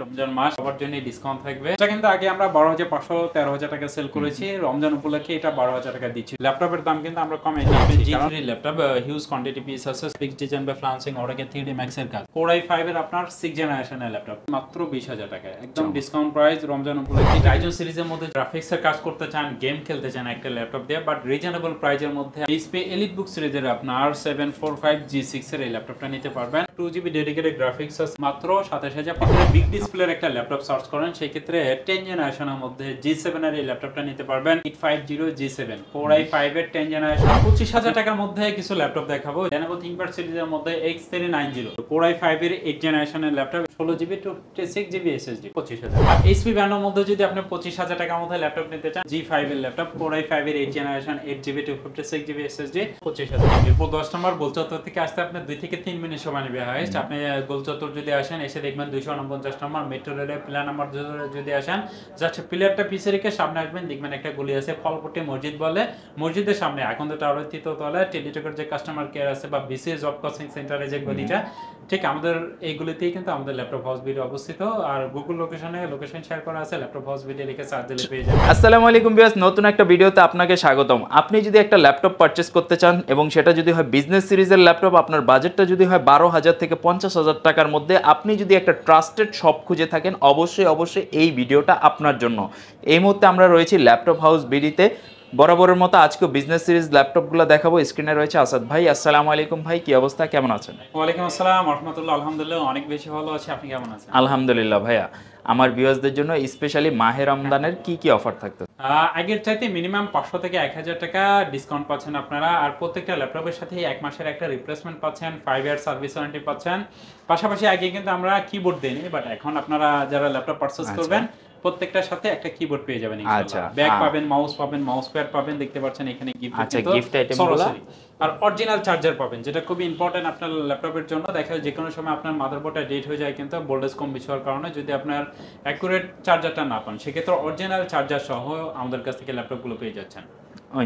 রমজান মাস সবার জন্য ডিসকাউন্ট থাকবে। এটা কিন্তু আগে আমরা 12,500 13,000 টাকা সেল করেছি, রমজান উপলক্ষে এটা 12,000 টাকা দিচ্ছি। ল্যাপটপের দাম কিন্তু আমরা কমিয়ে দিয়েছি কারণ ল্যাপটপ হিউজ কোয়ান্টিটি পিস আছে, ফিক্সড ডিজাইন বা ফ্লান্সিং অটোকে 3D Max এর কাজ, Core i5 এর আপনার 6th জেনারেশনের ল্যাপটপ মাত্র 20,000 টাকা, একদম ডিসকাউন্ট প্রাইস রমজান উপলক্ষে। Ryzen সিরিজের মধ্যে গ্রাফিক্স এর কাজ করতে চান, গেম খেলতে চান একটা ল্যাপটপ দিয়ে, বাট রিজনেবল প্রাইসের মধ্যে HP EliteBook সিরিজের আপনার 745G6 এর এই ল্যাপটপটা নিতে পারবেন। 2GB ডেডিকেটেড গ্রাফিক্স আছে মাত্র 27,000। বিগ ডিসপ্লের একটা ল্যাপটপ সার্চ করেন, সেই ক্ষেত্রে 10 জেনারেশনের মধ্যে G7 এর এই ল্যাপটপটা নিতে পারবেন। 850G7 Core i5 এর 10 জেনারেশন 25,000 টাকার মধ্যে কিছু ল্যাপটপ দেখাবো। Lenovo ThinkPad সিরিজের মধ্যে X390 Core i5 এর 8 জেনারেশনের laptop 16GB to 6GB SSD 25,000। আর HP ব্র্যান্ডের মধ্যে যদি আপনি 25,000 টাকার মধ্যে ল্যাপটপ নিতে চান, G5 এর ল্যাপটপ Core i5 এর 8 generation 8GB to 56GB SSD 25,000। এরপর 10 নম্বর গোলচত্বর থেকে আসতে আপনার 2 থেকে 3 মিনিট সময় নেবে। হাইস্ট আপনি গোলচত্বর যদি আসেন, এসে দেখবেন 249 নম্বর মেট্রো রেলের পিলার নাম্বার যদি আসেন, জাস্ট পিলারটা পিছিয়ে রেখে সামনে আসবেন, দেখবেন একটা গলি আছে ফলপট্টি মসজিদ বলে, মসজিদের সামনে আকন্দ টাওয়ারের তৃতীয় তলায় টেলিটকের যে কাস্টমার কেয়ার আছে বা বিসিএস জব কোচিং সেন্টারে যে গলিটা, ঠিক আমাদের এই গলিতেই কিন্তু আমাদের ল্যাপটপ হাউস ভিডিও অবস্থিত। আর গুগল লোকেশন শেয়ার করা আছে, ল্যাপটপ হাউস ভিডিও লিখে সার্চ দিলে পেয়ে যাবেন। আসসালামু আলাইকুম ভিউয়ার্স, নতুন একটা ভিডিওতে আপনাকে স্বাগতম। আপনি যদি একটা ল্যাপটপ পারচেজ করতে চান এবং সেটা যদি হয় বিজনেস সিরিজের ল্যাপটপ, আপনার বাজেটটা যদি হয় 12,000 থেকে 50,000 টাকার মধ্যে, আপনি যদি একটা ট্রাস্টেড শপ খুঁজে থাকেন, অবশ্যই এই ভিডিওটা আপনার জন্য। এই মুহূর্তে আমরা রয়েছি ল্যাপটপ হাউস বিডিতে। বরাবরের মতো আজকে বিজনেস সিরিজ ল্যাপটপগুলো দেখাবো। স্ক্রিনে রয়েছে আসাদ ভাই। আসসালামু আলাইকুম ভাই, কি অবস্থা, কেমন আছেন? ওয়ালাইকুম আসসালাম রাহমাতুল্লাহ। আলহামদুলিল্লাহ অনেক বেশি ভালো আছি, আপনি কেমন আছেন? আলহামদুলিল্লাহ ভাইয়া। আমার ভিউয়ার্সদের জন্য স্পেশালি মাহে রমজানের কি অফার থাকতো? আগের চাইতে মিনিমাম 500 থেকে 1,000 টাকা ডিসকাউন্ট পাচ্ছেন আপনারা। আর প্রত্যেকটা ল্যাপটপের সাথে 1 মাসের একটা রিপ্লেসমেন্ট পাচ্ছেন, 5 ইয়ার সার্ভিস ওয়ারেন্টি পাচ্ছেন। পাশাপাশি আগে কিন্তু আমরা কিবোর্ড দেইনি, বাট এখন আপনারা যারা ল্যাপটপ পারচেজ করবেন প্রত্যেকটার সাথে একটা কিবোর্ড পেয়ে যাবেন ইনশাআল্লাহ। ব্যাগ পাবেন, মাউস পাবেন, মাউস প্যাড পাবেন, দেখতে পাচ্ছেন এখানে গিফট আইটেমগুলো। আর অরিজিনাল চার্জার পাবেন, যেটা খুবই ইম্পর্টেন্ট আপনার ল্যাপটপের জন্য। দেখা যায় যে কোনো সময় আপনার মাদারবোর্ডটা ডেড হয়ে যায় কিন্তু ভোল্টেজ কম বেশি হওয়ার কারণে, যদি আপনার অ্যাকুরেট চার্জারটা না পান, সেক্ষেত্রে অরিজিনাল চার্জার সহ আমাদের কাছ থেকে ল্যাপটপগুলো পেয়ে যাচ্ছেন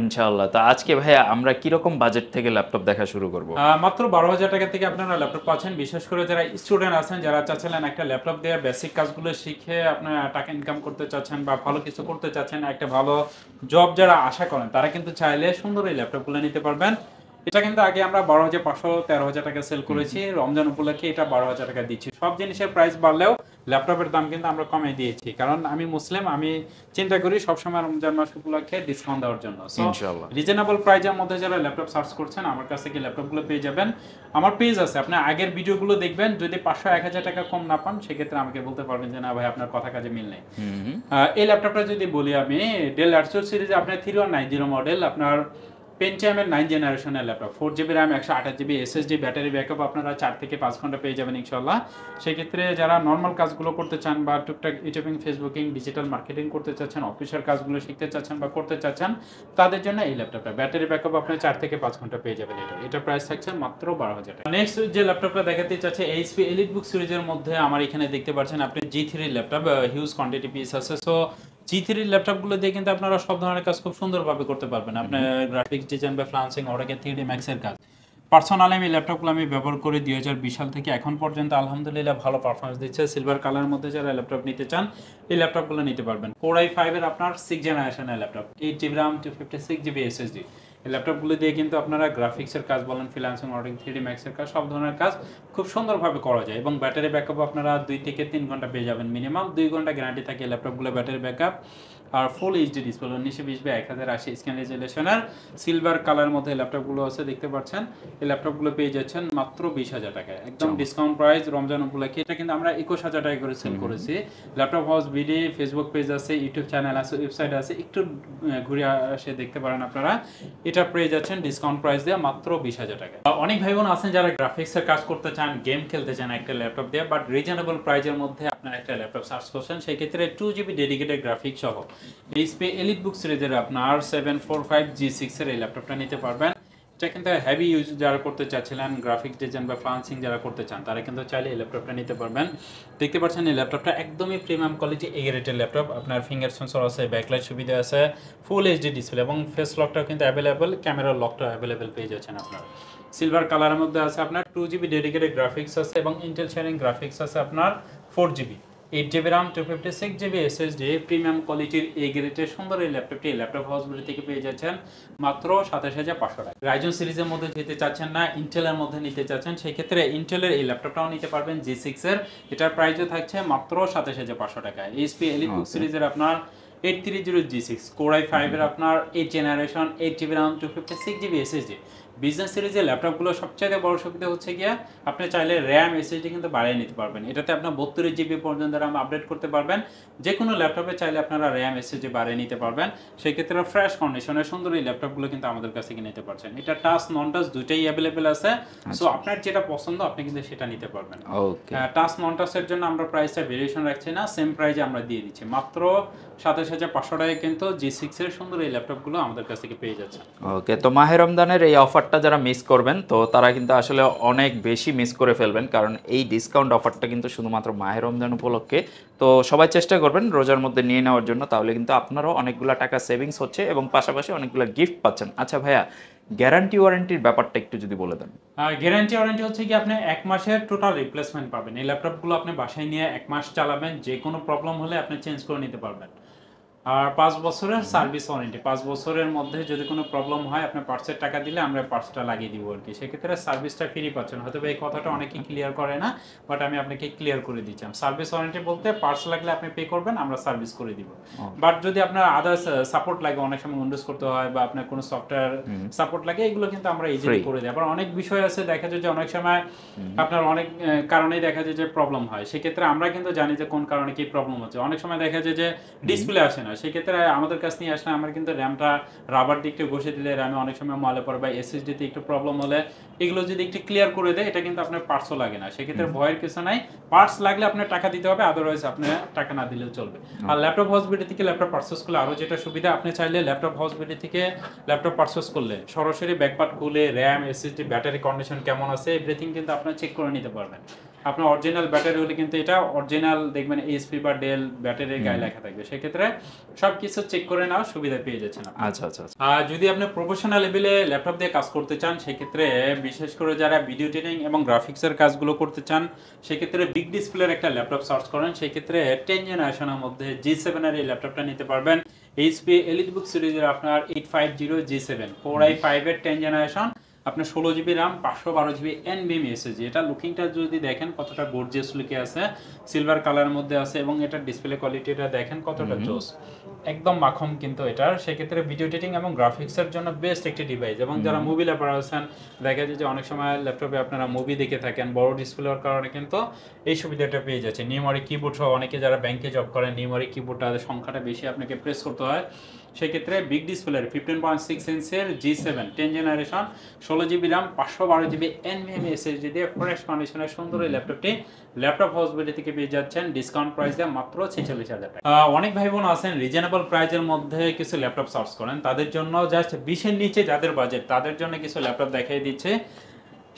ইনশাআল্লাহ। তো আজকে ভাইয়া আমরা কিরকম বাজেট থেকে ল্যাপটপ দেখা শুরু করব? মাত্র 12,000 টাকা থেকে আপনারা ল্যাপটপ পাচ্ছেন। বিশেষ করে যারা স্টুডেন্ট আছেন, যারা চাচ্ছিলেন একটা ল্যাপটপ দিয়ে বেসিক কাজগুলো শিখে আপনারা টাকা ইনকাম করতে চাচ্ছেন বা ভালো কিছু করতে চাচ্ছেন, একটা ভালো জব যারা আশা করেন, তারা কিন্তু চাইলে সুন্দর এই ল্যাপটপগুলো নিতে পারবেন। এটা কিন্তু আগে আমরা 12,500 13,000 টাকা সেল করেছি, রমজান উপলক্ষে এটা 12,000 টাকা দিচ্ছি। সব জিনিসের প্রাইস বাড়লেও ল্যাপটপের দাম কিন্তু আমরা কমিয়ে দিয়েছি, কারণ আমি মুসলিম, আমি চিন্তা করি সবসময় রমজান মাস উপলক্ষে ডিসকাউন্ট দেওয়ার জন্য। ইনশাআল্লাহ রিজনেবল প্রাইসের মধ্যে যারা ল্যাপটপ সার্চ করছেন, আমার কাছ থেকে ল্যাপটপগুলো পেয়ে যাবেন। আমার পেজ আছে, আপনি আগের ভিডিওগুলো দেখবেন, যদি 500-1,000 টাকা কম না পান, সেক্ষেত্রে আমাকে বলতে পারবেন যে না ভাই আপনার কথা কাজে মিল নেই। এই ল্যাপটপটা যদি বলি আমি, ডেল আরসুর সিরিজে আপনার 3190 মডেল, আপনার পেন্টিয়ামের 9 জেনারেশনের laptop, 4GB RAM 128GB SSD, battery backup আপনারা 4 থেকে 5 ঘন্টা পেয়ে যাবেন ইনশাআল্লাহ। সেই ক্ষেত্রে যারা নর্মাল কাজগুলো করতে চান বা টুকটাক ইউটিউবিং, ফেসবুকিং, ডিজিটাল মার্কেটিং করতে চাচ্ছেন, অফিসিয়াল কাজগুলো শিখতে চাচ্ছেন বা করতে চাচ্ছেন, তাদের জন্য এই ল্যাপটপটা, ব্যাটারি ব্যাকআপ আপনারা 4 থেকে 5 ঘন্টা পেয়ে যাবেন। এটা প্রাইস থাকছে মাত্র 12,000 টাকা। নেক্সট যে ল্যাপটপটা দেখাতে চাচ্ছে HP EliteBook সিরিজের মধ্যে আমার এখানে দেখতে পাচ্ছেন আপনি G3 laptop, huge quantity piece আছে। সো G3 ল্যাপটপগুলো দিয়ে কিন্তু আপনারা সব ধরনের কাজ খুব সুন্দরভাবে করতে পারবেন। আপনার গ্রাফিক্স ডিজাইন বা ফ্লান্সিং অটোকে 3D Max এর কাজ। পার্সোনালি আমি ল্যাপটপগুলো আমি ব্যবহার করে 2020 সাল থেকে এখন পর্যন্ত আলহামদুলিল্লাহ ভালো পারফরমেন্স দিচ্ছে। সিলভার কালারের মধ্যে যারা ল্যাপটপ নিতে চান, এই ল্যাপটপগুলো নিতে পারবেন। Core i5 এর আপনার 6th জেনারেশনের laptop, 8GB RAM to 56GB SSD। এই ল্যাপটপগুলো দিয়ে কিন্তু আপনারা গ্রাফিক্সের কাজ বলেন, ফ্রিল্যান্সিং, অডিটিং, 3D Max এর কাজ, সব ধরনের কাজ খুব সুন্দরভাবে করা যায়। এবং ব্যাটারি ব্যাকআপ আপনারা 2 থেকে 3 ঘন্টা পেয়ে যাবেন, মিনিমাম 2 ঘন্টা গ্যারান্টি থাকে ল্যাপটপগুলো ব্যাটারি ব্যাকআপ। আর full HD display 1920x1080 scan রেজোলিউশনের সিলভার কালারের মধ্যে ল্যাপটপগুলো আছে, দেখতে পাচ্ছেন। এই ল্যাপটপগুলো পেয়ে যাচ্ছেন মাত্র 20,000 টাকায়, একদম ডিসকাউন্ট প্রাইস রমজান উপলক্ষে। এটা কিন্তু আমরা 21,000 টাকা করে সেল করেছি। Laptop house BD Facebook page আছে, ইউটিউব চ্যানেল আছে, ওয়েবসাইট আছে, একটু ঘুরে এসে দেখতে পারেন আপনারা। এটা পেয়ে যাচ্ছেন ডিসকাউন্ট প্রাইস দিয়ে মাত্র 20,000 টাকা। অনেক ভাই বোন আছেন যারা গ্রাফিক্সের কাজ করতে চান, গেম খেলতে চান একটা ল্যাপটপ দিয়ে, বাট রিজনেবল প্রাইসের মধ্যে আপনারা একটা ল্যাপটপ সার্চ করছেন, সেই ক্ষেত্রে 2GB ডেডিকেটেড গ্রাফিক্স সহ HP EliteBook সিরিজের আপনার 745G6 এর এই ল্যাপটপটা নিতে পারবেন। এটা কিন্তু হেভি ইউজ যারা করতে চাচ্ছিলেন, গ্রাফিক্স ডিজাইন বা ফ্লান্সিং যারা করতে চান, তারা কিন্তু চাইলে এই ল্যাপটপটা নিতে পারবেন। দেখতে পাচ্ছেন এই ল্যাপটপটা একদমই প্রিমিয়াম কোয়ালিটি এ গ্রেডের ল্যাপটপ। আপনার ফিঙ্গার সেন্সর আছে, ব্যাকলাইট সুবিধা আছে, ফুল এইচডি ডিসপ্লে এবং ফেস লকটাও কিন্তু অ্যাভেলেবেল, ক্যামেরার লকটাও অ্যাভেলেবেল পেয়ে যাচ্ছেন আপনারা। সিলভার কালারের মধ্যে আছে আপনার 2GB ডেডিকেটেড গ্রাফিক্স আছে এবং ইন্টেল শেয়ারিং গ্রাফিক্স আছে আপনার 4GB। 8GB RAM 256GB SSD premium কোয়ালিটির এ গ্রেডের সুন্দর এই ল্যাপটপটি ল্যাপটপ হাউস বিডি থেকে পেয়ে যাচ্ছেন মাত্র 27500 টাকা। রাইজন সিরিজের মধ্যে যেতে চাচ্ছেন না, ইন্টেলের মধ্যে নিতে চাচ্ছেন, সেই ক্ষেত্রে ইন্টেলের এই ল্যাপটপটাও নিতে পারবেন G6 এর। এটার প্রাইসও থাকছে মাত্র 27500 টাকা। HP EliteBook সিরিজের আপনার 830G6 Core i5 এর আপনার 8 generation 8GB RAM 256GB SSD। Business সিরিজের ল্যাপটপগুলো সবচেয়ে বড় সুবিধা হচ্ছে গিয়া আপনি চাইলে র্যাম এসএসডি কিন্তু বাড়িয়ে নিতে পারবেন। এটাতে আপনার 32GB পর্যন্ত র্যাম আপডেট করতে পারবেন। যে কোনো ল্যাপটপে চাইলে আপনারা র্যাম এসএসডি বাড়িয়ে নিতে পারবেন। সেই ক্ষেত্রে ফ্রেশ কন্ডিশনের সুন্দর এই ল্যাপটপগুলো কিন্তু আমাদের কাছে কিনে নিতে পারছেন। এটা টাচ নন টাচ দুইটাই অ্যাভেলেবেল আছে। সো আপনার যেটা পছন্দ আপনি কিন্তু সেটা নিতে পারবেন। ওকে, টাচ নন টাচের জন্য আমরা প্রাইসটা ভেরিয়েশন রাখছি না, সেম প্রাইসে আমরা দিয়ে দিচ্ছি মাত্র 27500 টাকায় কিন্তু G6 এর সুন্দর এই ল্যাপটপগুলো আমাদের কাছ থেকে পেয়ে যাচ্ছেন। ওকে, তো মাহে রমজানের এই অফারটা যারা মিস করবেন তো তারা কিন্তু আসলে অনেক বেশি মিস করে ফেলবেন, কারণ এই ডিসকাউন্ট অফারটা কিন্তু শুধুমাত্র মাহে রমজান উপলক্ষে। তো সবাই চেষ্টা করবেন রোজার মধ্যে নিয়ে নেওয়ার জন্য, তাহলে কিন্তু আপনারও অনেকগুলো টাকা সেভিংস হচ্ছে এবং পাশাপাশি অনেকগুলো গিফট পাচ্ছেন। আচ্ছা ভাইয়া, গ্যারান্টি ওয়ারেন্টির ব্যাপারটা একটু যদি বলে দেন। গ্যারান্টি ওয়ারেন্টি হচ্ছে কি আপনি 1 মাসের টোটাল রিপ্লেসমেন্ট পাবেন। এই ল্যাপটপগুলো আপনি বাসায় নিয়ে 1 মাস চালাবেন, যে কোনো প্রবলেম হলে আপনি চেঞ্জ করে নিতে পারবেন। আর 5 বছরের সার্ভিস ওয়ারেন্টি, 5 বছরের মধ্যে যদি কোনো প্রবলেম হয় আপনি পার্টসের টাকা দিলে আমরা পার্টসটা লাগিয়ে দিব আর কি। সেক্ষেত্রে সার্ভিসটা ফ্রি পাচ্ছেন। হয়তো এই কথাটা অনেকেই ক্লিয়ার করে না, বাট আমি আপনাকে ক্লিয়ার করে দিচ্ছি। সার্ভিস ওয়ারেন্টি বলতে পার্টস লাগলে আপনি পে করবেন, আমরা সার্ভিস করে দিব। বাট যদি আপনার আদার্স সাপোর্ট লাগে, অনেক সময় উইন্ডোজ করতে হয় বা আপনার কোনো সফটওয়্যার সাপোর্ট লাগে, এগুলো কিন্তু আমরা ইজিলি করে দিই। আবার অনেক বিষয় আছে দেখা যায় যে অনেক সময় আপনার অনেক কারণেই দেখা যায় যে প্রবলেম হয়। সেক্ষেত্রে আমরা কিন্তু জানি যে কোন কারণে কি প্রবলেম হচ্ছে। অনেক সময় দেখা যায় যে ডিসপ্লে আসে না, সেক্ষেত্রে আমাদের কাছে নিয়ে আসলে আমরা কিন্তু র্যামটা রাবার দিয়ে একটু ঘষে দিলে র্যামে অনেক সময় ময়লা পড়ে বা এসএসডি তে একটু প্রবলেম হলে এগুলো যদি একটু ক্লিয়ার করে দেয়, এটা কিন্তু আপনার পার্টসও লাগে না। সেক্ষেত্রে ভয়ের কিছু নাই। পার্টস লাগলে আপনার টাকা দিতে হবে, আদারওয়াইজ আপনি টাকা না দিলেও চলবে। আর ল্যাপটপ হাউস বিডি থেকে ল্যাপটপ পারচেজ করলে আরো যেটা সুবিধা, আপনি চাইলে ল্যাপটপ হাউস বিডি থেকে ল্যাপটপ পারচেজ করলে সরাসরি ব্যাকপার্ট খুলে র্যাম এসএসডি ব্যাটারি কন্ডিশন কেমন আছে এভরিথিং কিন্তু আপনি চেক করে নিতে পারবেন। আপনার অরিজিনাল ব্যাটারি হলে কিন্তু এটা অরিজিনাল দেখবেন এইচপি বা ডেল ব্যাটারির গায়ে লেখা থাকবে। সেক্ষেত্রে সবকিছু চেক করে নেওয়ার সুবিধা পেয়ে যাচ্ছেন। আচ্ছা আচ্ছা। আর যদি আপনি প্রফেশনাল লেভেলে ল্যাপটপ দিয়ে কাজ করতে চান, সেক্ষেত্রে বিশেষ করে যারা ভিডিও এডিটিং এবং গ্রাফিক্সের কাজগুলো করতে চান, সেক্ষেত্রে বিগ ডিসপ্লের একটা ল্যাপটপ সার্চ করেন। সেক্ষেত্রে 10 জেনারেশনের মধ্যে G7 এর এই ল্যাপটপটা নিতে পারবেন। HP EliteBook সিরিজের আপনার 850G7 Core i5 এর 10 জেনারেশন, আপনার 16GB RAM 512GB NVMe SSD। এটা লুকিংটা যদি দেখেন কতটা গর্জিয়াস লুকে আছে, সিলভার কালারের মধ্যে আছে এবং এটার ডিসপ্লে কোয়ালিটিটা দেখেন কতটা জোস, একদম মাখন কিন্তু এটার। সেক্ষেত্রে ভিডিও এডিটিং এবং গ্রাফিক্সের জন্য বেস্ট একটি ডিভাইস। এবং যারা মুভি ল্যাপার আছেন, দেখা যায় যে অনেক সময় ল্যাপটপে আপনারা মুভি দেখে থাকেন, বড় ডিসপ্লের কারণে কিন্তু এই সুবিধাটা পেয়ে যাচ্ছে। নিউমারিক কিবোর্ড সহ অনেকে যারা ব্যাংকে জব করেন, নিউমারিক কিবোর্ডটা সংখ্যাটা বেশি আপনাকে প্রেস করতে হয়। সেক্ষেত্রে বিগ ডিসপ্লের 15.6 ইঞ্চের G7 10 generation 16GB RAM 512GB NVMe SSD দিয়ে ফ্রেশ কন্ডিশনের সুন্দর এই ল্যাপটপটি ল্যাপটপ হাউস বিডি থেকে পেয়ে যাচ্ছেন ডিসকাউন্ট প্রাইসে মাত্র 46000 টাকা। অনেক ভাই বোন আছেন রিজনেবল প্রাইসের মধ্যে কিছু ল্যাপটপ সার্চ করেন, তাদের জন্য জাস্ট 20-এর নিচে যাদের বাজেট তাদের জন্য কিছু ল্যাপটপ দেখিয়ে দিচ্ছে।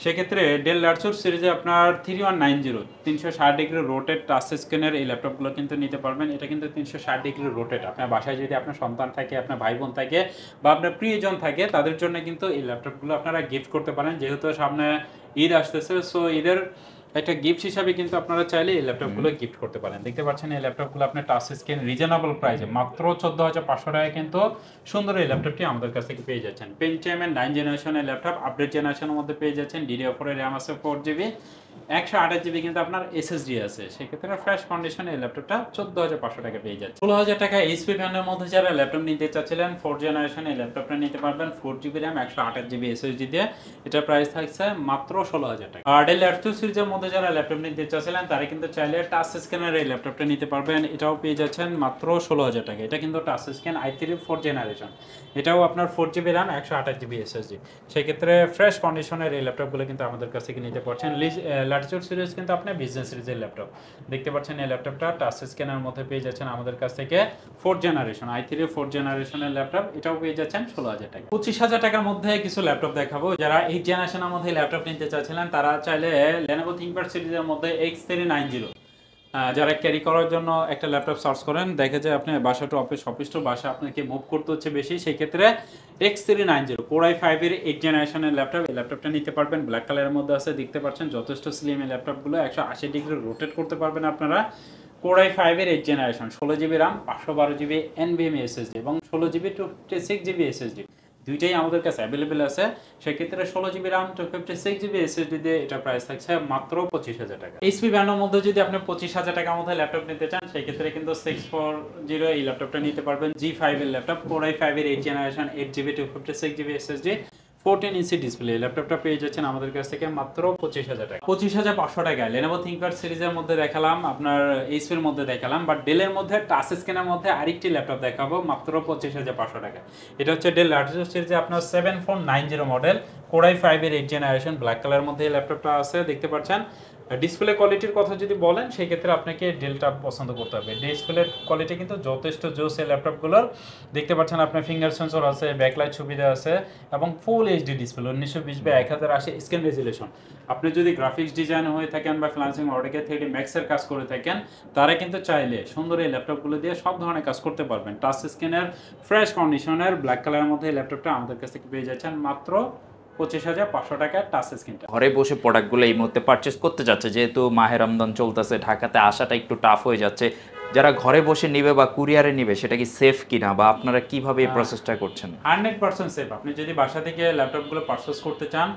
সেক্ষেত্রে ডেল ল্যাটচুর সিরিজে আপনার 3190 360 ডিগ্রি রোটেট টাচ স্ক্রিনের এই ল্যাপটপগুলো কিন্তু নিতে পারবেন। এটা কিন্তু 360 ডিগ্রি রোটেট। আপনার বাসায় যদি আপনার সন্তান থাকে, আপনার ভাই বোন থাকে বা আপনার প্রিয়জন থাকে, তাদের জন্য কিন্তু এই ল্যাপটপগুলো আপনারা গিফট করতে পারেন। যেহেতু সামনে ঈদ আসতেছে, সো ঈদের একটা গিফট হিসাবে কিন্তু আপনারা চাইলে এই ল্যাপটপগুলো গিফট করতে পারেন। দেখতে পাচ্ছেন এই ল্যাপটপগুলো আপনার টাচ স্ক্রিন রিজনেবল প্রাইসে মাত্র 14500 টাকায় কিন্তু সুন্দর এই ল্যাপটপটি আমাদের কাছ থেকে পেয়ে যাচ্ছেন। পেন্টিয়াম এর 9 জেনারেশনের ল্যাপটপ, আপডেট জেনারেশনের মধ্যে পেয়ে যাচ্ছেন। DDR4 এর RAM আছে 4GB, 128GB কিন্তু আপনার SSD আছে। সেক্ষেত্রে ফ্রেশ কন্ডিশনে এই ল্যাপটপটা 14500 টাকা পেয়ে যাচ্ছে। 16000 টাকা এইচপি ব্র্যান্ডের মধ্যে যারা ল্যাপটপ নিতে চাচ্ছিলেন 4 জেনারেশন এই ল্যাপটপটা নিতে পারবেন 4GB RAM 128GB SSD দিয়ে। এটা প্রাইস থাকছে মাত্র 16000 টাকা। আর ডেল ল্যাটচুর সিরিজের মধ্যে যারা ল্যাপটপ নিতে চাচ্ছিলেন তারা কিন্তু চাইলে টাচ স্ক্রিনের এই ল্যাপটপটা নিতে পারবেন। এটাও পেয়ে যাচ্ছেন মাত্র 16000 টাকা। এটা কিন্তু টাচ স্ক্রিন i3 4 জেনারেশন, এটাও আপনার 4GB RAM 128GB SSD। সেক্ষেত্রে ফ্রেশ কন্ডিশনের এই ল্যাপটপগুলো কিন্তু আমাদের কাছ থেকে নিতে পারছেন। ল্যাটিটিউড সিরিজ কিন্তু আপনি বিজনেস সিরিজের ল্যাপটপ দেখতে পাচ্ছেন। এই ল্যাপটপটা টাচ স্ক্রিনের মধ্যে পেয়ে যাচ্ছেন আমাদের কাছ থেকে 4 জেনারেশন i3 4 জেনারেশনের ল্যাপটপ, এটাও পেয়ে যাচ্ছেন 16000 টাকা। 25000 টাকার মধ্যে কিছু ল্যাপটপ দেখাবো। যারা 8 জেনারেশনের মধ্যে ল্যাপটপ নিতে চাচ্ছিলেন তারা চাইলে Lenovo ThinkPad সিরিজের মধ্যে X390 যারা ক্যারি করার জন্য একটা ল্যাপটপ সার্চ করেন, দেখে যে আপনি বাসা টু অফিস, অফিস টু বাসা আপনাকে মুভ করতে হচ্ছে বেশি, সেই ক্ষেত্রে X390 Core i5 এর 8 জেনারেশনের ল্যাপটপ, এই ল্যাপটপটা নিতে পারবেন। ব্ল্যাক কালারের মধ্যে আছে, দেখতে পাচ্ছেন যথেষ্ট স্লিম এই ল্যাপটপগুলো। 180 ডিগ্রি রোটেট করতে পারবেন আপনারা। Core i5 এর 8 generation, 16GB RAM, 512GB NVMe SSD এবং 16GB 256GB SSD দুইটাই আমাদের কাছে অ্যাভেলেবেল আছে। সেক্ষেত্রে 16GB RAM 256GB SSD দিয়ে এটা প্রাইস থাকছে মাত্র 25,000 টাকা। HP ব্র্যান্ডের মধ্যে যদি আপনি 25,000 টাকার মধ্যে ল্যাপটপ নিতে চান সেক্ষেত্রে কিন্তু 640 এই ল্যাপটপটা নিতে পারবেন। G5 এর ল্যাপটপ, Core i5 এর 8 generation, 8GB 256GB SSD, 14 inch display. ল্যাপটপটা পেয়ে যাচ্ছেন আমাদের কাছ থেকে মাত্র 25,000 টাকা। 25,500 টাকায় Lenovo ThinkPad সিরিজের মধ্যে দেখালাম, আপনার HP এর মধ্যে দেখালাম, বাট ডেলের মধ্যে টাচ স্ক্রিনের মধ্যে আরেকটি ল্যাপটপ দেখাবো মাত্র 25,500 টাকা। এটা হচ্ছে ডেল ল্যাটিটিউড সিরিজে আপনার 7490 মডেল, Core i5 এর 8 জেনারেশন, ব্ল্যাক কালারের মধ্যে এই ল্যাপটপটা আছে, দেখতে পাচ্ছেন। ডিসপ্লে কোয়ালিটির কথা যদি বলেন সেই ক্ষেত্রে আপনাকে ডেলটা পছন্দ করতে হবে। ডিসপ্লে কোয়ালিটি কিন্তু যথেষ্ট জোস এই ল্যাপটপগুলোর। দেখতে পাচ্ছেন আপনার ফিঙ্গার সেন্সর আছে, ব্যাকলাইট সুবিধা আছে এবং ফুল HD display, 1920x1080 screen resolution. আপনি যদি গ্রাফিক্স ডিজাইন হয়ে থাকেন বা ফ্রিল্যান্সিং অটোক্যাড 3D Max এর কাজ করে থাকেন, তারা কিন্তু চাইলে সুন্দর এই ল্যাপটপগুলো দিয়ে সব ধরনের কাজ করতে পারবেন। টাচ স্ক্রিনের ফ্রেশ কন্ডিশনের ব্ল্যাক কালারের মধ্যে এই ল্যাপটপটা আমাদের কাছ থেকে পেয়ে যাচ্ছেন মাত্র 25,500 টাকা টাচ স্ক্রিনটা। ঘরে বসে প্রোডাক্টগুলো এই মুহূর্তে পারচেস করতে যাচ্ছে, যেহেতু মাহে রমজান চলতেছে, ঢাকাতে আসাটা একটু টাফ হয়ে যাচ্ছে, যারা ঘরে বসে নিবে বা কুরিয়ারে নিবে সেটা কি সেফ কিনা বা আপনারা কিভাবে এই প্রসেসটা করছেন? 100% সেফ। আপনি যদি বাসা থেকে ল্যাপটপগুলো পারচেস করতে চান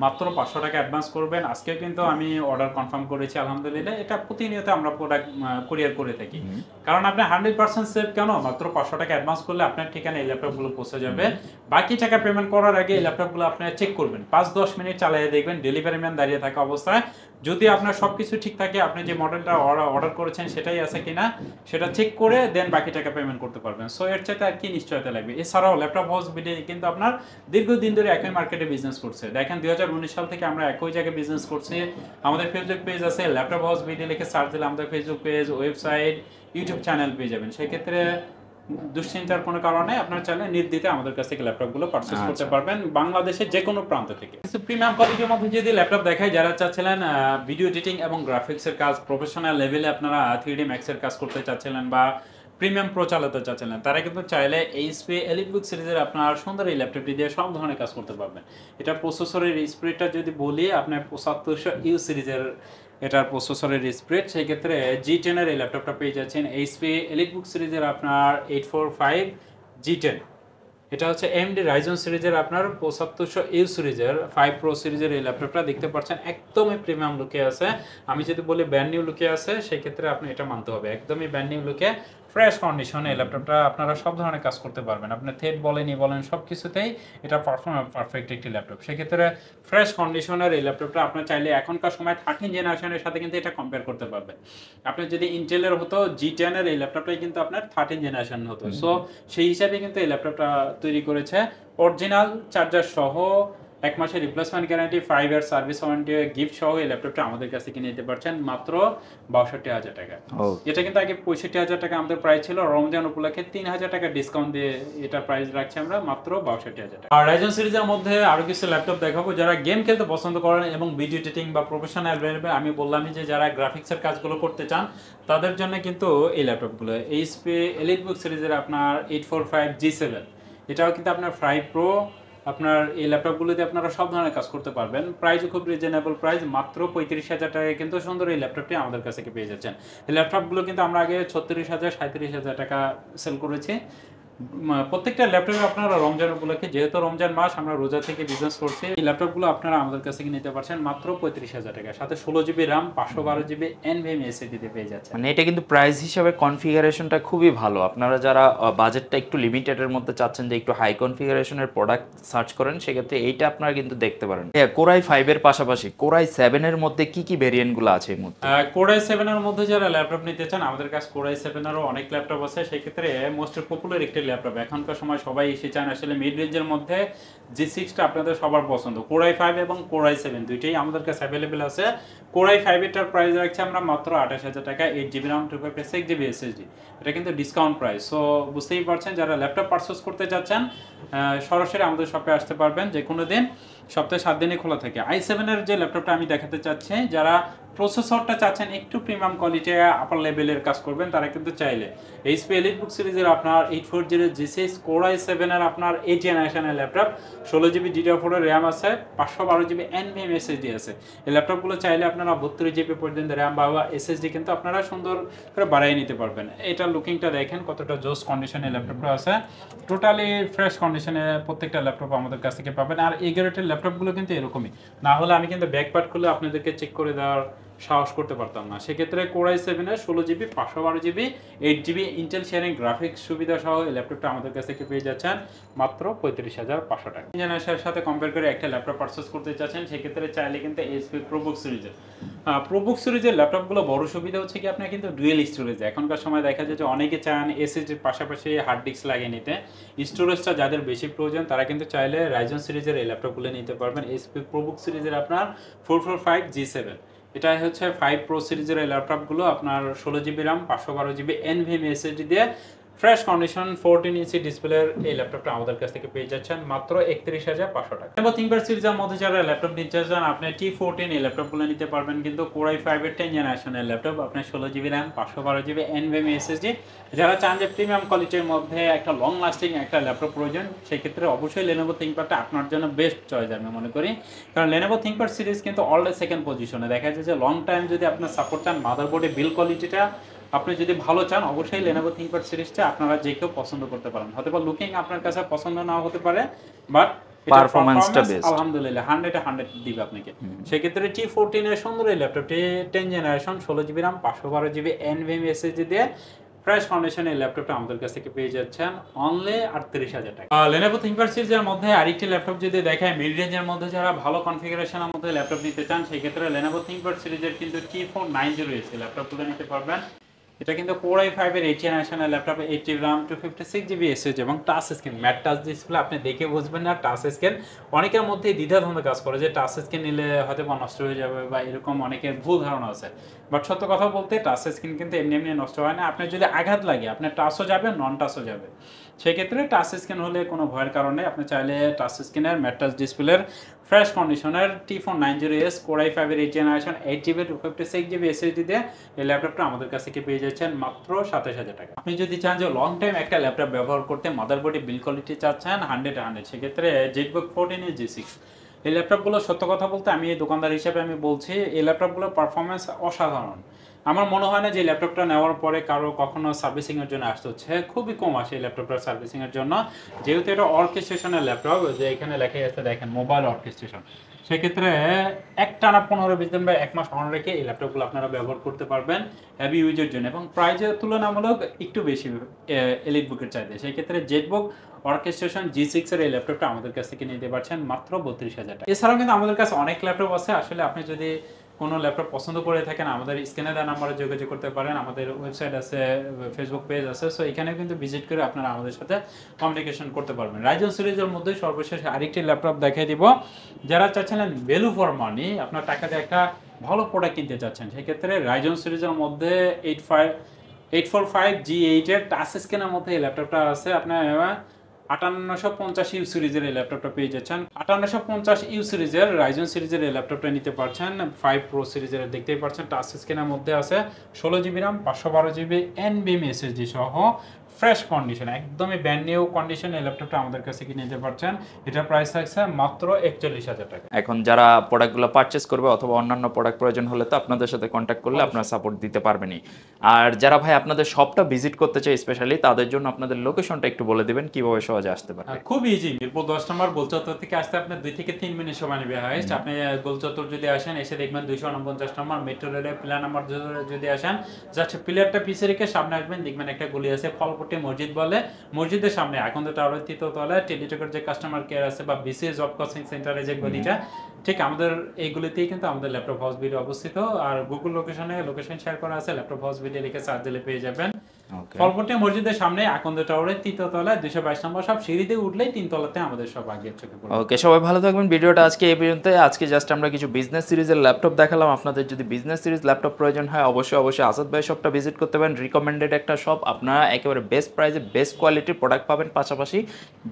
মাত্র 500 টাকা অ্যাডভান্স করবেন। আজকে কিন্তু আমি অর্ডার কনফার্ম করেছি আলহামদুলিল্লাহ। এটা প্রতিনিয়ত আমরা প্রোডাক্ট কুরিয়ার করে থাকি। কারণ আপনি 100% সেফ কেন, মাত্র 500 টাকা অ্যাডভান্স করলে আপনার ঠিকানা এই ল্যাপটপগুলো পৌঁছে যাবে। বাকি টাকা পেমেন্ট করার আগে এই ল্যাপটপগুলো আপনি চেক করবেন, 5-10 মিনিট চালিয়ে দেখবেন ডেলিভারি ম্যান দাঁড়িয়ে থাকা অবস্থায়। যদি আপনার সবকিছু ঠিক থাকে, আপনি যে মডেলটা অর্ডার করেছেন সেটাই আছে কিনা সেটা চেক করে দেন বাকি টাকা পেমেন্ট করতে পারবেন। সো এর চাইতে আর কি নিশ্চয়তা লাগবে। এছাড়াও ল্যাপটপ হাউস বিডি কিন্তু আপনার দীর্ঘদিন ধরে একই মার্কেটে বিজনেস করছে। দেখেন 2019 সাল থেকে আমরা একই জায়গায় বিজনেস করছি। আমাদের ফেসবুক পেজ আছে, ল্যাপটপ হাউস বিডি লিখে সার্চ দিলে আমাদের Facebook page, website, YouTube channel পেয়ে যাবেন। সেক্ষেত্রে দুশ্চিন্তার কোনো কারণে আপনার চাইলে নির্দ্বিধায় আমাদের কাছ থেকে ল্যাপটপগুলো পারচেজ করতে পারবেন বাংলাদেশের যে কোনো প্রান্ত থেকে। কিছু প্রিমিয়াম কোয়ালিটির মধ্যে যদি ল্যাপটপ দেখাই, যারা চাচ্ছিলেন ভিডিও এডিটিং এবং গ্রাফিক্সের কাজ প্রফেশনাল লেভেলে আপনারা 3D Max এর কাজ করতে চাচ্ছিলেন বা প্রিমিয়াম প্রো চালাতে চাচ্ছিলেন, তারা কিন্তু চাইলে HP EliteBook সিরিজের আপনার সুন্দর এই ল্যাপটপটি দিয়ে সব ধরনের কাজ করতে পারবেন। এটা প্রসেসরের স্পিডটা যদি বলি, আপনার 7500U সিরিজের এটার প্রসেসরের স্পিড। সেই ক্ষেত্রে G10 এর এই ল্যাপটপটা পেয়ে যাচ্ছেন HP EliteBook সিরিজের আপনার 845 G10। এটা হচ্ছে AMD Ryzen সিরিজের আপনার 7500U সিরিজের 5 Pro সিরিজের এই ল্যাপটপটা দেখতে পাচ্ছেন একদমই প্রিমিয়াম লুকে আছে। আমি যদি বলি ব্র্যান্ড নিউ লুকে আছে, সেই ক্ষেত্রে আপনি এটা মানতে হবে, একদমই ব্র্যান্ড নিউ লুকে ফ্রেশ কন্ডিশনে এই ল্যাপটপটা আপনারা সব ধরনের কাজ করতে পারবেন। আপনি থেট বলেনই বলেন সব কিছুতেই এটা পারফেক্ট একটি ল্যাপটপ। সেক্ষেত্রে ফ্রেশ কন্ডিশনের এই ল্যাপটপটা আপনার চাইলে এখনকার সময় 13 জেনারেশনের সাথে কিন্তু এটা কম্পেয়ার করতে পারবেন। আপনি যদি ইন্টেলের হতো G10 এর এই ল্যাপটপটাই কিন্তু আপনার 13 জেনারেশন হতো। সো সেই হিসাবে কিন্তু এই ল্যাপটপটা তৈরি করেছে। অরিজিনাল চার্জার সহ 1 মাসের replacement guarantee, 5 year service warranty gift সহ এই ল্যাপটপটা আমাদের কাছে কিনে নিতে পারছেন মাত্র 62,000 টাকা। এটা কিন্তু আগে 65,000 টাকা আমাদের প্রাইস ছিল, রমজান উপলক্ষে 3,000 টাকা ডিসকাউন্ট দিয়ে এটা প্রাইস রাখছি আমরা মাত্র 62,000 টাকা। আর রাইজন সিরিজের মধ্যে আরো কিছু ল্যাপটপ দেখাবো যারা গেম খেলতে পছন্দ করেন এবং ভিডিও এডিটিং বা প্রফেশনাল লেভেলে। আমি বললামই যে যারা গ্রাফিক্সের কাজগুলো করতে চান তাদের জন্য কিন্তু এই ল্যাপটপগুলো HP EliteBook সিরিজের আপনার 845 G7, এটাও কিন্তু আপনার 5 Pro। আপনার এই ল্যাপটপগুলোতে আপনারা সব ধরনের কাজ করতে পারবেন। প্রাইসও খুব রিজনেবল প্রাইস, মাত্র 35,000 টাকায় কিন্তু সুন্দর এই ল্যাপটপটি আমাদের কাছে পেয়ে যাচ্ছেন। এই ল্যাপটপগুলো কিন্তু আমরা আগে 36,000 37,000 টাকা সেল করেছি। প্রত্যেকটা ল্যাপটপে আপনারা রমজান উপলক্ষে, যেহেতু রমজান মাস আমরা রোজা থেকে বিজনেস করছি, এই ল্যাপটপগুলো আপনারা আমাদের কাছে নিতে পারছেন মাত্র 35,000 টাকা, সাথে 16GB RAM 512GB NVMe SSD দিয়ে পেয়ে যাচ্ছে। মানে এটা কিন্তু প্রাইস হিসাবে কনফিগারেশনটা খুবই ভালো। আপনারা যারা বাজেটটা একটু লিমিটেডের মধ্যে চাচ্ছেন যে একটু হাই কনফিগারেশনের প্রোডাক্ট সার্চ করেন, সেক্ষেত্রে এইটা আপনারা কিন্তু দেখতে পারেন। Core i5 এর পাশাপাশি Core i7 এর মধ্যে কি কি ভেরিয়েন্টগুলো আছে এই মুহূর্তে? Core i7 এর মধ্যে যারা ল্যাপটপ নিতে চান, আমাদের কাছে Core i7 এরও অনেক ল্যাপটপ আছে। সেই ক্ষেত্রে মোস্ট পপুলার একটি ল্যাপটপ এখনকার সময় সবাই এসে চান আসলে মিড রেঞ্জের মধ্যে G6টা আপনাদের সবার পছন্দ। Core i5 এবং Core i7 দুইটাই আমাদের কাছে অ্যাভেলেবেল আছে। Core i5 এটার প্রাইস রাখছি আমরা মাত্র 28,000 টাকা, 8GB RAM 256GB SSD। এটা কিন্তু ডিসকাউন্ট প্রাইস। সো বুঝতেই পারছেন, যারা ল্যাপটপ পারচেজ করতে যাচ্ছেন সরাসরি আমাদের শপে আসতে পারবেন যে কোনো দিন, সপ্তাহে 7 দিনই খোলা থাকে। i7 এর যে ল্যাপটপটা আমি দেখাতে চাচ্ছি, যারা প্রসেসরটা চাচ্ছেন একটু প্রিমিয়াম কোয়ালিটি আপার লেভেলের কাজ করবেন, তারা কিন্তু চাইলে HP EliteBook সিরিজের আপনার 84G G6 Core i7 এর আপনার 8 জেনারেশনের ল্যাপটপ, 16GB DDR4 এর RAM আছে, 512GB NVMe SSD আছে। এই ল্যাপটপগুলো চাইলে আপনারা 32GB পর্যন্ত RAM বা SSD কিন্তু আপনারা সুন্দর করে বাড়িয়ে নিতে পারবেন। এটা লুকিংটা দেখেন কতটা জোস কন্ডিশনে ল্যাপটপটা আছে, টোটালি ফ্রেশ কন্ডিশনে প্রত্যেকটা ল্যাপটপ আমাদের কাছ থেকে পাবেন। আর এই গ্রেডের ল্যাপটপগুলো কিন্তু এরকমই, না হলে আমি কিন্তু ব্যাক পার্ট খুলে আপনাদেরকে চেক করে দেওয়ার সাহস করতে পারতাম না। সেক্ষেত্রে Core i7 এর 16GB 512GB 8GB Intel sharing graphics সুবিধা সহ এই ল্যাপটপটা আমাদের কাছ থেকে পেয়ে যাচ্ছেন মাত্র 35,500 টাকা। জেনারেশনের সাথে কম্পেয়ার করে একটা ল্যাপটপ পারচেজ করতে চাচ্ছেন, সেক্ষেত্রে চাইলে কিন্তু HP ProBook সিরিজের ল্যাপটপগুলো বড় সুবিধা হচ্ছে কি আপনার কিন্তু ডুয়েল স্টোরেজ। এখনকার সময় দেখা যায় যে অনেকে চান এসএসডির পাশাপাশি হার্ড ডিস্ক লাগিয়ে নিতে, স্টোরেজটা যাদের বেশি প্রয়োজন তারা কিন্তু চাইলে Ryzen সিরিজের এই ল্যাপটপগুলো নিতে পারবেন। HP ProBook সিরিজের আপনার 445G7, এটাই হচ্ছে 5 Pro সিরিজের এই ল্যাপটপগুলো আপনার 16GB RAM 512GB NVMe SSD দিয়ে ফ্রেশ কন্ডিশন 14 ইঞ্চি ডিসপ্লের এই ল্যাপটপটা আমাদের কাছ থেকে পেয়ে যাচ্ছেন মাত্র 31,500 টাকা। এবং ThinkPad সিরিজের মধ্যে যারা ল্যাপটপ নিতে চান আপনি T14 এই ল্যাপটপগুলো নিতে পারবেন, কিন্তু Core i5 এর 10 জেনারেশনের ল্যাপটপ আপনার 16GB RAM 512GB NVMe SSD। যারা চান যে প্রিমিয়াম কোয়ালিটির মধ্যে একটা লং লাস্টিং একটা ল্যাপটপ প্রয়োজন, সেই ক্ষেত্রে অবশ্যই Lenovo ThinkPadটা আপনার জন্য বেস্ট চয়েস আমি মনে করি, কারণ Lenovo ThinkPad সিরিজ কিন্তু অলরেডি সেকেন্ড পজিশনে। দেখা যায় যে লং টাইম যদি আপনার সাপোর্ট চান, মাদারবোর্ডে বিল কোয়ালিটিটা আপনি যদি ভালো চান, অবশ্যই Lenovo ThinkPad সিরিজটা আপনারা যে কেউ পছন্দ করতে পারেন। হয়তো বা লুকিং আপনার কাছে পছন্দ নাও হতে পারে, বাট পারফরম্যান্সটা বেস্ট আলহামদুলিল্লাহ 100 দিবে আপনাকে। সেক্ষেত্রে T14 এর সুন্দর এই ল্যাপটপটি 10 generation 16GB RAM 512GB NVMe SSD দিয়ে ফ্রেশ কন্ডিশনে এই ল্যাপটপটা আমাদের কাছ থেকে পেয়ে যাচ্ছেন অনলি 38,000 টাকা। Lenovo ThinkPad সিরিজের মধ্যে আরেকটি ল্যাপটপ যদি দেখায় মিড রেঞ্জের মধ্যে যারা ভালো কনফিগারেশনের মধ্যে ল্যাপটপ নিতে চান, সেই ক্ষেত্রে Lenovo ThinkPad সিরিজের কিন্তু T490 ল্যাপটপগুলো নিতে পারবেন। এটা কিন্তু Core i5 এর 8 জেনারেশনের laptop, 8GB RAM 256GB SSD এবং touch screen, mat touch display. আপনি দেখে বুঝবেন না টাচ স্ক্রিন। অনেকের মধ্যে দ্বিধাদ্বন্দ্ব কাজ করে যে টাচ স্ক্রিন নিলে হয়তো বা নষ্ট হয়ে যাবে বা এরকম অনেকের ভুল ধারণা আছে, বাট সত্য কথা বলতে টাচ স্ক্রিন কিন্তু এমনি এমনি নষ্ট হয় না। আপনার যদি আঘাত লাগে আপনার টাচও যাবে, নন টাচও যাবে। সেক্ষেত্রে টাচ স্ক্রিন হলে কোনো ভয়ের কারণে আপনি চাইলে টাচ স্ক্রিনের ম্যাট টাচ ডিসপ্লের ফ্রেশ কন্ডিশনের T490 Core i5 এর 8 জেনারেশন 8GB 256GB SSD দিয়ে এই ল্যাপটপটা আমাদের কাছ থেকে পেয়ে যাচ্ছেন মাত্র 27,000 টাকা। আপনি যদি চান যে লং টাইম একটা ল্যাপটপ ব্যবহার করতে, মাদারবোর্ডে বিল কোয়ালিটি চাচ্ছেন 100, সেক্ষেত্রে ZBook 14 G6 এই ল্যাপটপগুলো সত্য কথা বলতে আমি দোকানদার হিসেবে আমি বলছি এই ল্যাপটপগুলোর পারফরমেন্স অসাধারণ। আমার মনে হয় না যে ল্যাপটপটা নেওয়ার পরে কারো কখনো সার্ভিসিং এর জন্য আসতে হচ্ছে, খুবই কম আসে এই ল্যাপটপটার সার্ভিসিং এর জন্য, যেহেতু এটা অর্কেস্ট্রেশনের ল্যাপটপ, যে এখানে লেখা আছে দেখেন মোবাইল অর্কেস্ট্রেশন। সেক্ষেত্রে একটানা 15-20 দিন বা 1 মাস অন রেখে এই ল্যাপটপগুলো আপনারা ব্যবহার করতে পারবেন হেভি ইউজের জন্য, এবং প্রাইজের তুলনামূলক একটু বেশি এলিট বুকের চাইতে। সেই ক্ষেত্রে জেটবুক অর্কেস্ট্রেশন G6 এর এই ল্যাপটপটা আমাদের কাছ থেকে নিতে পারছেন মাত্র 32,000 টাকা। এছাড়াও কিন্তু আমাদের কাছে অনেক ল্যাপটপ আছে। আসলে আপনি যদি কোনো ল্যাপটপ পছন্দ করে থাকেন আমাদের স্ক্রিনে দেওয়া নাম্বারে যোগাযোগ করতে পারেন, আমাদের ওয়েবসাইট আছে, ফেসবুক পেজ আছে, সো এখানে কিন্তু ভিজিট করে আপনারা আমাদের সাথে কমিউনিকেশন করতে পারবেন। Ryzen সিরিজের মধ্যে সর্বশেষ আরেকটি ল্যাপটপ দেখিয়ে দিব, যারা চাচ্ছিলেন ভ্যালু ফর মানি, আপনার টাকা দিয়ে একটা ভালো প্রোডাক্ট কিনতে চাচ্ছেন, সেক্ষেত্রে Ryzen সিরিজের মধ্যে 845G8 এর টাচ স্ক্রিনের মধ্যে এই ল্যাপটপটা আছে। আপনার 5850U সিরিজের এই ল্যাপটপটা পেয়ে যাচ্ছেন। 5850U সিরিজের Ryzen সিরিজের এই ল্যাপটপটা নিতে পারছেন। 5 Pro সিরিজের দেখতেই পাচ্ছেন টাচ স্ক্রিনের মধ্যে আছে, 16GB RAM 512GB NVMe SSD সহ ফ্রেশ কন্ডিশন, একদমই ব্র্যান্ড নিউ কন্ডিশন এই ল্যাপটপটা আমাদের কাছে কিনে নিতে পারছেন। এটা প্রাইস থাকছে মাত্র 41,000 টাকা। এখন যারা প্রোডাক্টগুলো পারচেজ করবে অথবা অন্যান্য প্রোডাক্ট প্রয়োজন হলে তো আপনাদের সাথে কন্ট্যাক্ট করলে আপনারা সাপোর্ট দিতে পারবেনই। আর যারা ভাই আপনাদের শপটা ভিজিট করতে চায় স্পেশালি, তাদের জন্য আপনাদের লোকেশনটা একটু বলে দিবেন কিভাবে সহজে আসতে পারবে। খুব ইজি, মিরপুর 10 নম্বর গোলচত্বর থেকে আসতে আপনার 2 থেকে 3 মিনিট সময় নেবে। হাইস্ট আপনি গোলচত্বর যদি আসেন, এসে দেখবেন 249 নম্বর মেট্রো রেলের পিলার নাম্বার যদি আসেন, জাস্ট পিলারটা পিছিয়ে রেখে সামনে আসবেন, দেখবেন একটা গলি আছে ফলপট্টি মসজিদ বলে, মসজিদের সামনে আকন্দ টাওয়ারের 3য় তলায় টেলিটকের যে কাস্টমার কেয়ার আছে বা বিসিএস জব কোচিং সেন্টারে যে গলিটা, ঠিক আমাদের এইগুলিতেই কিন্তু আমাদের ল্যাপটপ হাউস ভিডিও অবস্থিত। আর গুগল লোকেশন শেয়ার করা আছে, ল্যাপটপ হাউস ভিডিও লিখে সার্চ দিলে পেয়ে যাবেন। ফলপট্টি মসজিদের সামনে আকন্দ টাওয়ারের 3য় তলায় 222 নম্বর, সব সিঁড়িতে উঠলেই 3 তলাতে আমাদের সব আগের চোখে পড়বে। ওকে, সবাই ভালো থাকবেন। ভিডিওটা আজকে এই পর্যন্ত। আজকে জাস্ট আমরা কিছু বিজনেস সিরিজের ল্যাপটপ দেখালাম। আপনাদের যদি বিজনেস সিরিজ ল্যাপটপ প্রয়োজন হয় অবশ্যই আসাদ ভাই শপটা ভিজিট করতে পারেন। রিকমেন্ডেড একটা শপ, আপনারা একেবারে বেস্ট প্রাইসে বেস্ট কোয়ালিটির প্রোডাক্ট পাবেন, পাশাপাশি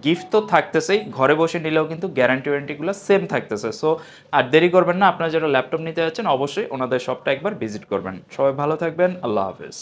গিফট তো থাকতেছেই, ঘরে বসে নিলেও কিন্তু গ্যারান্টি ওয়ারেন্টিগুলো সেম থাকতেছে। সো আর দেরি করবেন না, আপনারা যারা ল্যাপটপ নিতে যাচ্ছেন অবশ্যই ওনাদের শপটা একবার ভিজিট করবেন। সবাই ভালো থাকবেন, আল্লাহ হাফেজ।